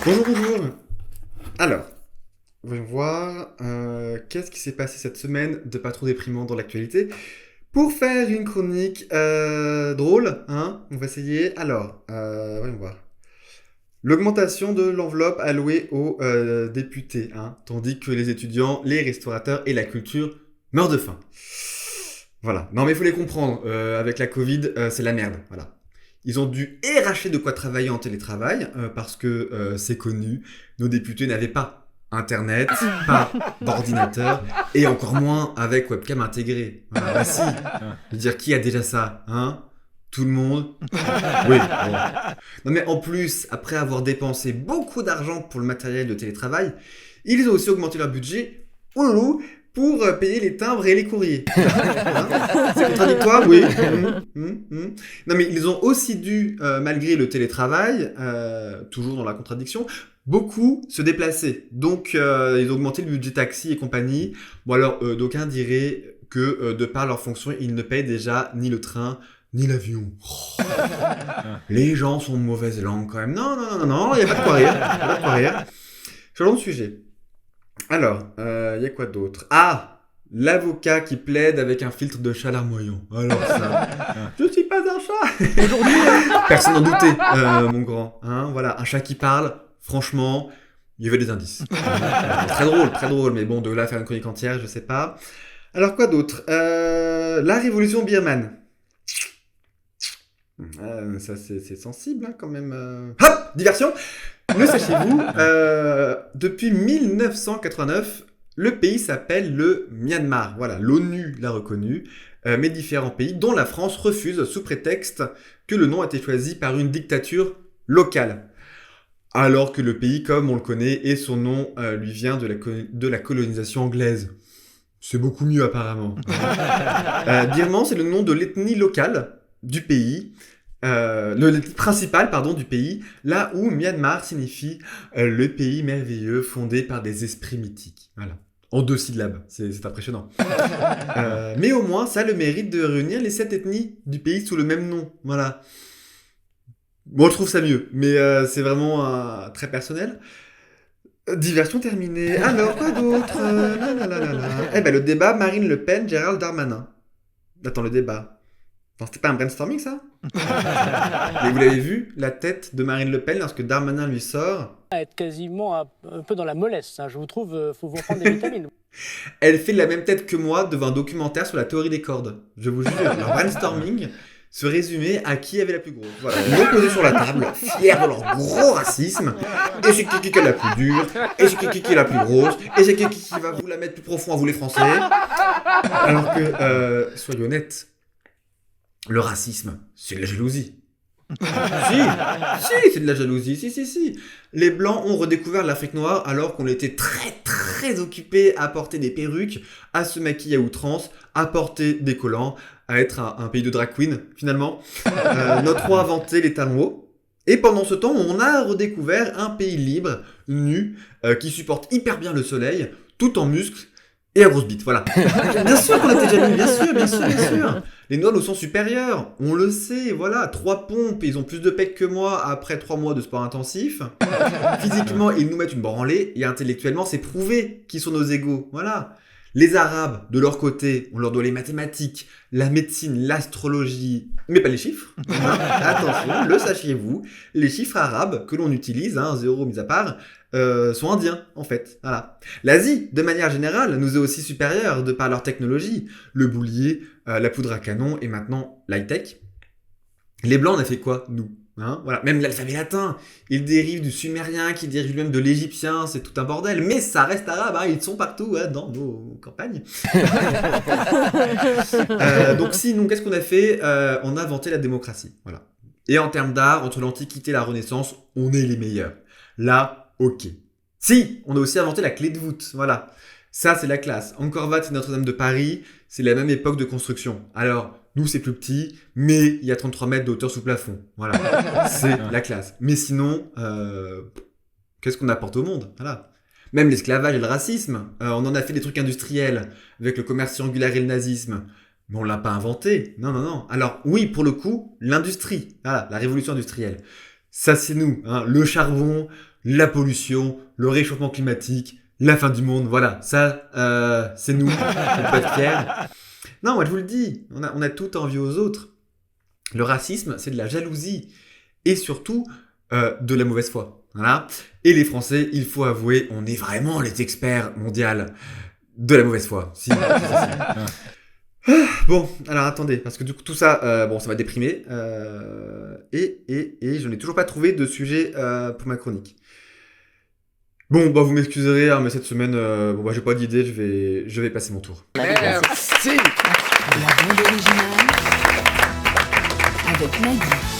Bonjour, bonjour. Alors, voyons voir. Qu'est-ce qui s'est passé cette semaine de pas trop déprimant dans l'actualité? Pour faire une chronique drôle, hein, on va essayer. Alors, voyons voir. L'augmentation de l'enveloppe allouée aux députés, hein, tandis que les étudiants, les restaurateurs et la culture meurent de faim. Voilà. Non mais il faut les comprendre. Avec la Covid, c'est la merde. Voilà. Ils ont dû arracher de quoi travailler en télétravail parce que c'est connu. Nos députés n'avaient pas Internet, pas d'ordinateur et encore moins avec webcam intégrée. Ah, bah si. Je veux dire, qui a déjà ça, hein? Tout le monde. Oui. Bon. Non mais en plus, après avoir dépensé beaucoup d'argent pour le matériel de télétravail, ils ont aussi augmenté leur budget. Ouloulou, pour payer les timbres et les courriers. Hein, c'est contradictoire, oui. Non, mais ils ont aussi dû, malgré le télétravail, toujours dans la contradiction, beaucoup se déplacer. Donc, ils ont augmenté le budget taxi et compagnie. Bon, alors, d'aucuns diraient que, de par leur fonction, ils ne payent déjà ni le train, ni l'avion. Oh, les gens sont de mauvaise langue quand même. Non, non, non, non, il n'y a pas de quoi rire. Il n'y a pas de quoi rire. Changeons de sujet. Alors, il y a quoi d'autre? Ah! L'avocat qui plaide avec un filtre de chat larmoyant. Alors ça, je suis pas un chat. Aujourd'hui, personne n'en doutait, mon grand. Hein, voilà, un chat qui parle. Franchement, il y avait des indices. Très drôle, mais bon, de là à faire une chronique entière, je sais pas. Alors quoi d'autre? La révolution birmane. Ça c'est sensible hein, quand même. Hop, diversion. Le sachez-vous, depuis 1989, le pays s'appelle le Myanmar. Voilà, l'ONU l'a reconnu, mais différents pays, dont la France, refusent sous prétexte que le nom a été choisi par une dictature locale. Alors que le pays, comme on le connaît, et son nom lui vient de la colonisation anglaise. C'est beaucoup mieux apparemment. Birman, c'est le nom de l'ethnie locale du pays. Le principal pardon du pays, là où Myanmar signifie le pays merveilleux fondé par des esprits mythiques. Voilà. En 2 syllabes, c'est impressionnant. Mais au moins, ça a le mérite de réunir les 7 ethnies du pays sous le même nom. Voilà. Bon, je trouve ça mieux, mais c'est vraiment très personnel. Diversion terminée. Alors, quoi d'autre? La, la, la, la, la. Eh ben, le débat Marine Le Pen, Gérald Darmanin. Attends, le débat. Enfin, c'était pas un brainstorming, ça? Et vous l'avez vu, la tête de Marine Le Pen lorsque Darmanin lui sort. Être quasiment un peu dans la mollesse, hein. Je vous trouve, faut vous prendre des vitamines. Elle fait la même tête que moi devant un documentaire sur la théorie des cordes. Je vous jure, leur brainstorming se résumait à qui avait la plus grosse. Voilà, ils l'ont posé sur la table, fiers de leur gros racisme. Et c'est qui est la plus dure, et c'est qui est la plus grosse, et c'est qui va vous la mettre plus profond à vous les Français. Alors que, soyons honnêtes, le racisme, c'est de la jalousie. Si, c'est de la jalousie, si. Les Blancs ont redécouvert l'Afrique noire alors qu'on était très occupés à porter des perruques, à se maquiller à outrance, à porter des collants, à être un pays de drag queen, finalement. Notre roi a inventé les talons hauts. Et pendant ce temps, on a redécouvert un pays libre, nu, qui supporte hyper bien le soleil, tout en muscles et à grosse bite, voilà. Bien sûr qu'on était jaloux, bien sûr. Les Noirs nous sont supérieurs, on le sait, voilà. 3 pompes, ils ont plus de pecs que moi après 3 mois de sport intensif. Physiquement, ils nous mettent une branlée, et intellectuellement, c'est prouvé qu'ils sont nos égaux, voilà. Les Arabes, de leur côté, on leur doit les mathématiques, la médecine, l'astrologie, mais pas les chiffres. Hein. Attention, le sachiez-vous, les chiffres arabes que l'on utilise, 0 mis à part, sont indiens, en fait. Voilà. L'Asie, de manière générale, nous est aussi supérieure de par leur technologie. Le boulier, la poudre à canon et maintenant l'high-tech. Les Blancs, on a fait quoi, nous? Hein, voilà. Même l'alphabet latin, il dérive du sumérien, qui dérive même de l'égyptien, c'est tout un bordel, mais ça reste arabe, hein, ils sont partout hein, dans nos campagnes. Donc sinon, qu'est-ce qu'on a fait? On a inventé la démocratie, voilà. Et en termes d'art, entre l'Antiquité et la Renaissance, on est les meilleurs. Là, ok. Si, on a aussi inventé la clé de voûte, voilà. Ça, c'est la classe. Angkor Wat et Notre-Dame de Paris, c'est la même époque de construction. Alors, nous, c'est plus petit, mais il y a 33 mètres de hauteur sous plafond. Voilà, c'est la classe. Mais sinon, qu'est-ce qu'on apporte au monde? Voilà. Même l'esclavage et le racisme, on en a fait des trucs industriels, avec le commerce triangulaire et le nazisme. Mais on l'a pas inventé. Non. Alors, oui, pour le coup, l'industrie. Voilà, la révolution industrielle. Ça, c'est nous. Hein, le charbon, la pollution, le réchauffement climatique, la fin du monde, voilà, ça, c'est nous, on peut être fiers. Non, moi je vous le dis, on a tout envie aux autres. Le racisme, c'est de la jalousie, et surtout, de la mauvaise foi. Voilà. Et les Français, il faut avouer, on est vraiment les experts mondiaux de la mauvaise foi. Si, bon, alors attendez, parce que du coup tout ça, bon, ça m'a déprimé, et je n'ai toujours pas trouvé de sujet pour ma chronique. Bon, bah vous m'excuserez, hein, mais cette semaine, bon bah j'ai pas d'idée, je vais passer mon tour. Merci. La bande originale avec Nagui.